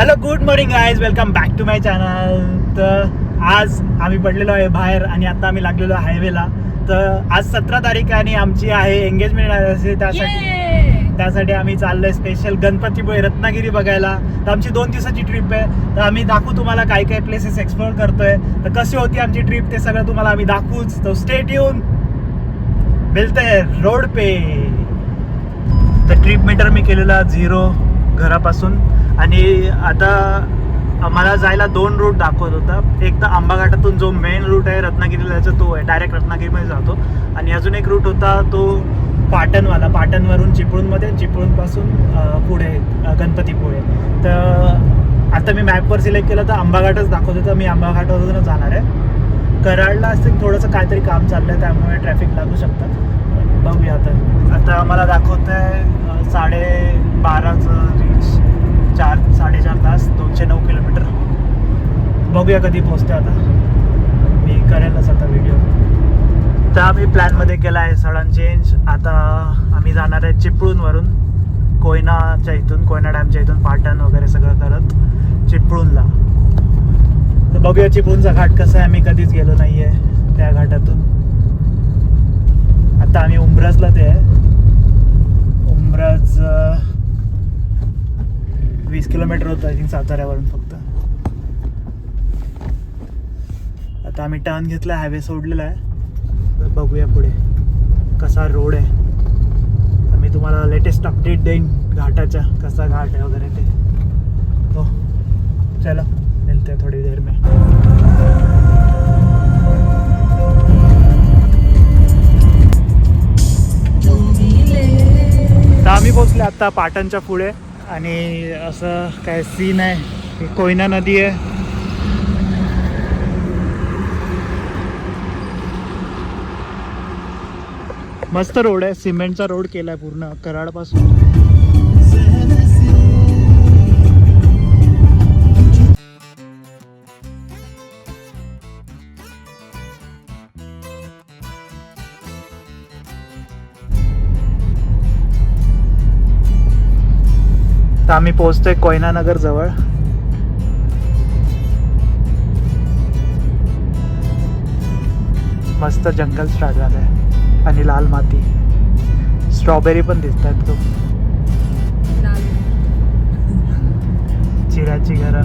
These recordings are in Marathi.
Hello good morning guys, welcome back to my channel. तर आज आम्ही पडलेलो आहे बाहेर आणि आता आम्ही लागलेलो आहे हायवेला. तर आज 17 तारीख आणि आमची आहे एंगेजमेंट त्यासाठी आम्ही चाललोय स्पेशल गणपतीपुळे रत्नागिरी बघायला. तर आमची 2 दिवसाची ट्रिप आहे. तर आम्ही दाखवू तुम्हाला काय काय प्लेसेस एक्सप्लोर करतोय. तर कशी होती आमची ट्रिप ते सगळं तुम्हाला आम्ही दाखवूच. तर स्टे ट्यून, मिळते रोड पे. तर ट्रिप मीटर मी केलेला 0 घरापासून आणि आता आम्हाला जायला 2 रूट दाखवत होता. एक तर आंबा घाटातून जो मेन रूट आहे रत्नागिरीला जायचा तो आहे, डायरेक्ट रत्नागिरीमध्ये जातो. आणि अजून एक रूट होता तो पाटणवाला, पाटणवरून चिपळूणमध्ये, चिपळूणपासून पुढे गणपतीपुळे. तर आता मी मॅपवर सिलेक्ट केलं तर आंबा घाटच दाखवत होतं. मी आंबा घाटावरूनच जाणार आहे. कराडला असं थोडंसं काहीतरी काम चाललं आहे, त्यामुळे ट्रॅफिक लागू शकतात. बघूया आता आम्हाला दाखवत आहे 12:30चं रीच, 4-4.5 तास, 209 किलोमीटर. बघूया कधी पोहोचते. आता मी करेलच आता व्हिडिओ. तर आम्ही प्लॅनमध्ये केला आहे सडन चेंज. आता आम्ही जाणार आहे चिपळूणवरून, कोयनाच्या इथून, कोयना डॅमच्या इथून पाटण वगैरे सगळं करत चिपळूणला. तर बघूया चिपळूणचा घाट कसा आहे. आम्ही कधीच गेलो नाही आहे त्या घाटातून. आता आम्ही उंब्रजला ते आहे. उंब्रज 20 किलोमीटर होतं आय थिंक साताऱ्यावरून फक्त. आता आम्ही टर्न घेतला, हायवे सोडलेला आहे. तर बघूया पुढे कसा रोड आहे. तर मी तुम्हाला लेटेस्ट अपडेट देईन घाटाच्या, कसा घाट आहे वगैरे ते. हो चलो मिलते हैं थोड़ी देर में. तर आम्ही पोचले आता पाटणच्या पुढे आणि असं काय सीन आहे. ही कोयना नदी आहे. मस्त रोड आहे, सिमेंटचा रोड केलाय पूर्ण कराडपासून. तर आम्ही पोहोचतोय कोयना नगर जवळ. मस्त जंगल स्टार्ट झालं आहे आणि लाल माती, स्ट्रॉबेरी पण दिसत आहेत खूप. चिऱ्याची घरं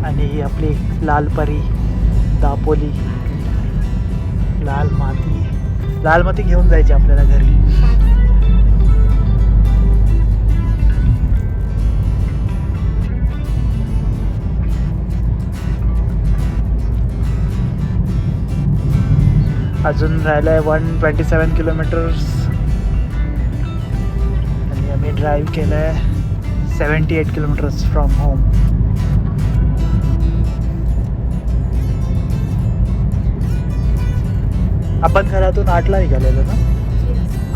आणि ही आपली लालपरी दापोली. लाल माती घेऊन जायची आपल्याला घरी. अजून राहिलं आहे 127 किलोमीटर्स आणि आम्ही ड्राईव्ह केलं आहे 78 किलोमीटर्स फ्रॉम होम. आपण घरातून 8ला निघालेलो ना.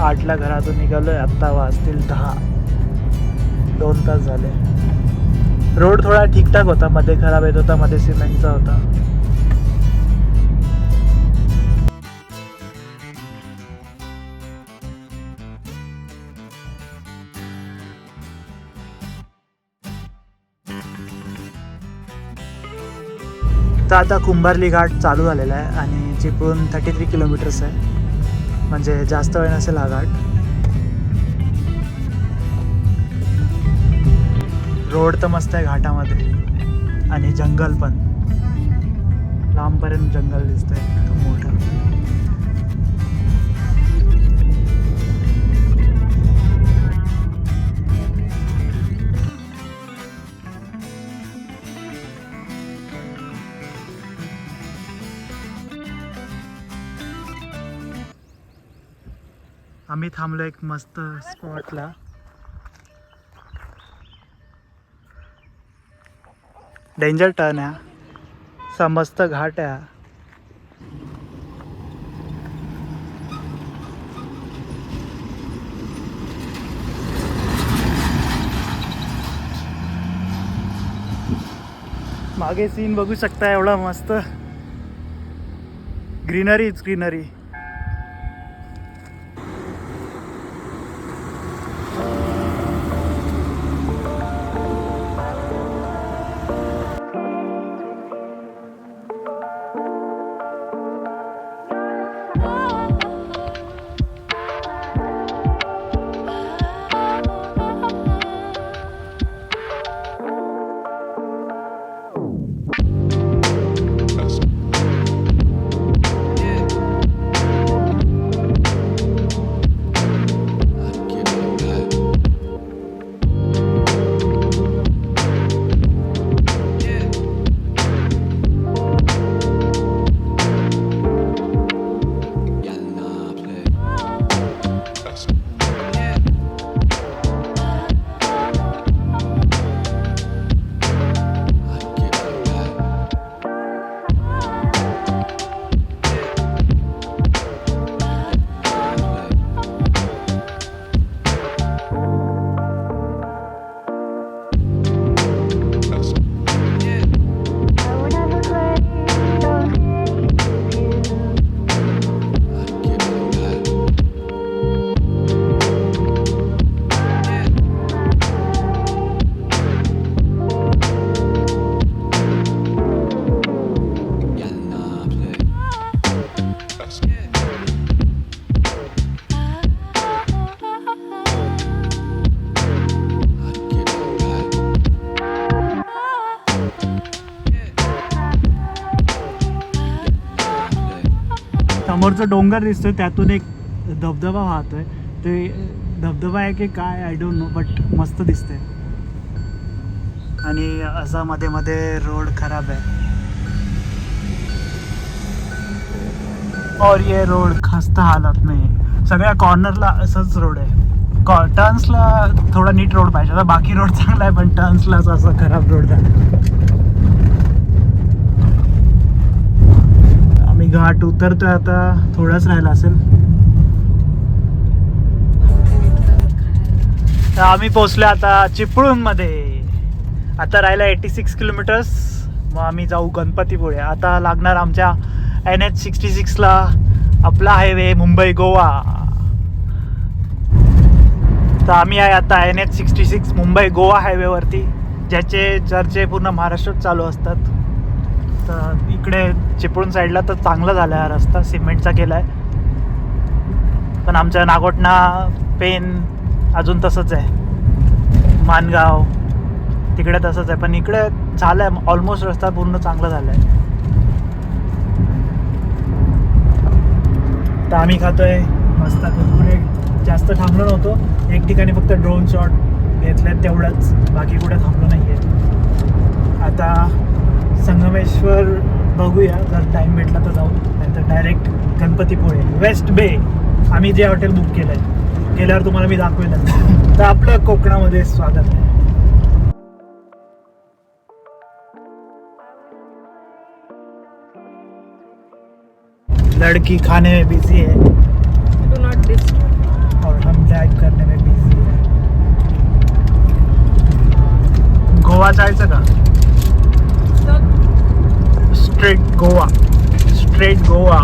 8ला घरातून निघालोय, आत्ता वाजतील 10. 2 तास झाले. रोड थोडा ठीकठाक होता, मध्ये खराब येत होता, मध्ये सिमेंटचा होता. तर आता कुंभारली घाट चालू झालेला आहे आणि चिपळूण 33 किलोमीटर्स आहे, म्हणजे जास्त वेळ नसेल हा घाट. रोड तर मस्त आहे घाटामध्ये आणि जंगल पण, लांबपर्यंत जंगल दिसतंय एकदम मोठं. आम्ही थांबलो एक मस्त स्पॉटला. डेंजर टर्न आहे, समस्त घाट आहे. मागे सीन बघू शकता, एवढा मस्त ग्रीनरीच ग्रीनरी. समोरचा डोंगर दिसतोय, त्यातून एक धबधबा वाहतोय. ते धबधबा आहे की काय आय डोंट नो, बट मस्त दिसतंय. आणि असा मध्ये मध्ये रोड खराब आहे. और ये रोड खस्ता हालत नाही. सगळ्या कॉर्नरला असंच रोड आहे. टर्न्सला थोडा नीट रोड पाहिजे. आता बाकी रोड चांगला आहे, पण टर्न्सलाच असं खराब रोड झाला. आम्ही घाट उतरतोय आता, थोडाच राहिला असेल. तर आम्ही पोचलो आता चिपळूणमध्ये. आता राहिला 86 किलोमीटर्स. मग आम्ही जाऊ गणपतीपुळे. आता लागणार आमच्या NH66ला आपला हायवे मुंबई गोवा. तर आम्ही आहे आता NH66 मुंबई गोवा हायवेवरती, ज्याचे चर्चे पूर्ण महाराष्ट्रात चालू असतात. तर इकडे चिपळूण साईडला तर चांगला झाला आहे हा रस्ता, सिमेंटचा केला आहे. पण आमच्या नागोठणा पेन अजून तसंच आहे. मानगाव तिकडे तसंच आहे, पण इकडे झालं आहे ऑलमोस्ट. रस्ता पूर्ण चांगला झाला आहे. तर आम्ही खातोय मस्त कुरकुरे. जास्त थांबलो नव्हतो, एक ठिकाणी फक्त ड्रोन शॉट घेतले तेवढंच, बाकी कुठे थांबलो नाही आहे. आता संगमेश्वर बघूया, जर टाईम भेटला तर जाऊ, नाही तर डायरेक्ट गणपतीपुळे वेस्ट बे. आम्ही जे हॉटेल बुक केलं आहे, गेल्यावर तुम्हाला मी दाखवेलच. तर आपलं कोकणामध्ये स्वागत आहे. लड़की खाने में बिजी है, डू नॉट डिस्टर्ब, और हम ड्राइव करने में बिजी है. गोवा जायचं का? Straight Goa, straight Goa.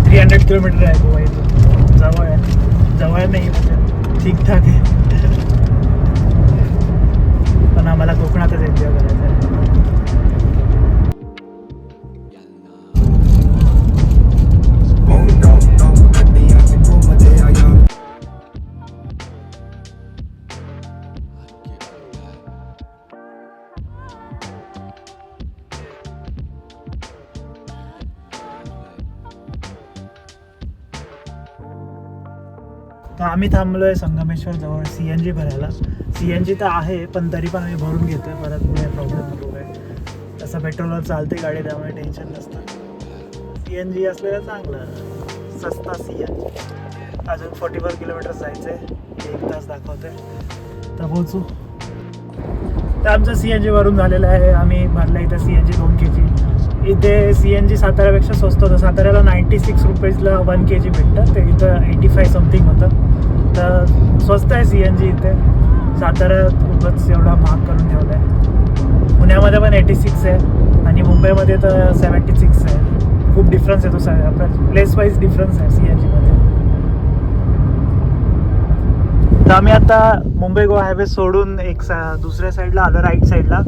$300 kilometre आहे गोवा इथून. जवळ आहे, जवळ नाही म्हणजे ठीकठाक आहे. पण आम्हाला कोकणातच एन्जॉय करायचं आहे. तर आम्ही थांबलोय संगमेश्वर जवळ CNG भरायला. CNG तर आहे, पण तरी पण आम्ही भरून घेतोय, परत पुढे प्रॉब्लेम नको आहे. तसं पेट्रोलवर चालते गाडी, त्यामुळे टेन्शन नसतं. CNG असलेलं चांगलं, सस्ता CNG. अजून 44 किलोमीटर जायचं आहे, 1 तास दाखवतोय. तर पोचू. तर आमचं CNG भरून झालेलं आहे. आम्ही भरलं इथं CNG 2 kg. इथे CNG साताऱ्यापेक्षा स्वस्त होतं. साताऱ्याला 96 रुपीजला 1 kg भेटतं, ते इथं 85 समथिंग होतं. तर स्वस्त आहे CNG इथे. साताऱ्यात खूपच एवढा महाग करून ठेवला आहे. पुण्यामध्ये पण 86 आहे आणि मुंबईमध्ये तर 76 आहे. खूप डिफरन्स येतो, आपल्या प्लेस वाईज डिफरन्स आहे CNG मध्ये. तर आम्ही आता मुंबई गोवा हायवे सोडून एक दुसऱ्या साईडला आलो, राईट साईडला.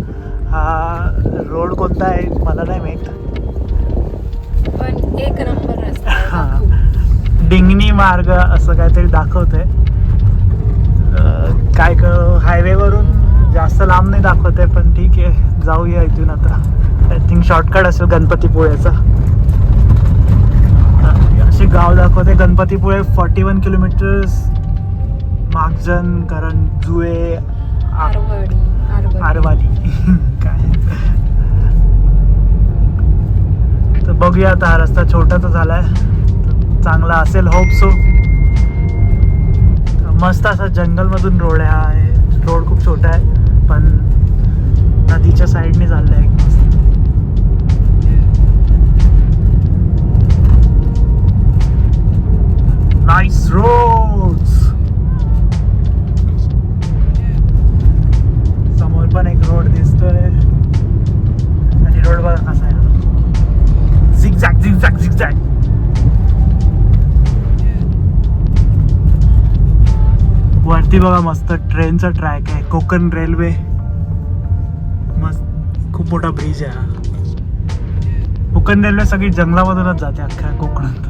हा रोड कोणता आहे मला नाही माहीत, पण एक नंबर रस्ता आहे. हां, डिंगणी मार्ग असं काहीतरी दाखवतंय. काय हायवेवरून जास्त लांब नाही दाखवत आहे, पण ठीक आहे, जाऊया इथून आता. आय थिंक शॉर्टकट असेल गणपतीपुळेचा. असे गाव दाखवते गणपतीपुळे 41 किलोमीटर्स. मागजन, करंजुळे, आरवाडी काय. तर बघूया आता. हा रस्ता छोटा तर झालाय, चांगला असेल, होप सो. मस्त असा जंगलमधून रोड आहे. हा रोड खूप छोटा आहे, पण नदीच्या साईडने चाललाय एक मस्त. Nice roads. समोर पण एक रोड दिसतोय, आणि रोड बघा कसा आहे, झिगझॅग झिगझॅग झिगझॅग. वरती बघा मस्त ट्रेनचा ट्रॅक आहे, कोकण रेल्वे. मस्त, खूप मोठा ब्रिज आहे हा. कोकण रेल्वे सगळी जंगलामधूनच जाते अख्ख्या कोकणात.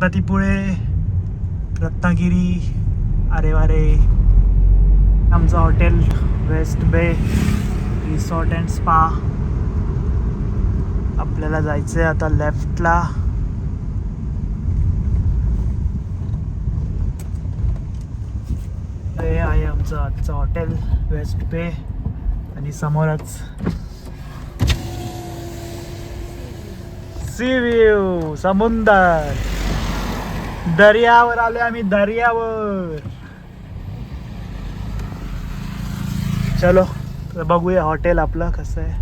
गणपतीपुळे, रत्नागिरी, अरे वारे. आमचं हॉटेल वेस्ट बे रिसॉर्ट अँड स्पा. आपल्याला जायचं आहे आता लेफ्टला. हे आहे आमचं आजचं हॉटेल वेस्ट बे आणि समोरच सी व्ह्यू, समुंदर. दर्यावर आलोय आम्ही, दर्यावर. चलो बघूया हॉटेल आपलं कसं आहे.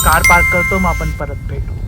कार पार्क करतो, मग आपण परत भेटू.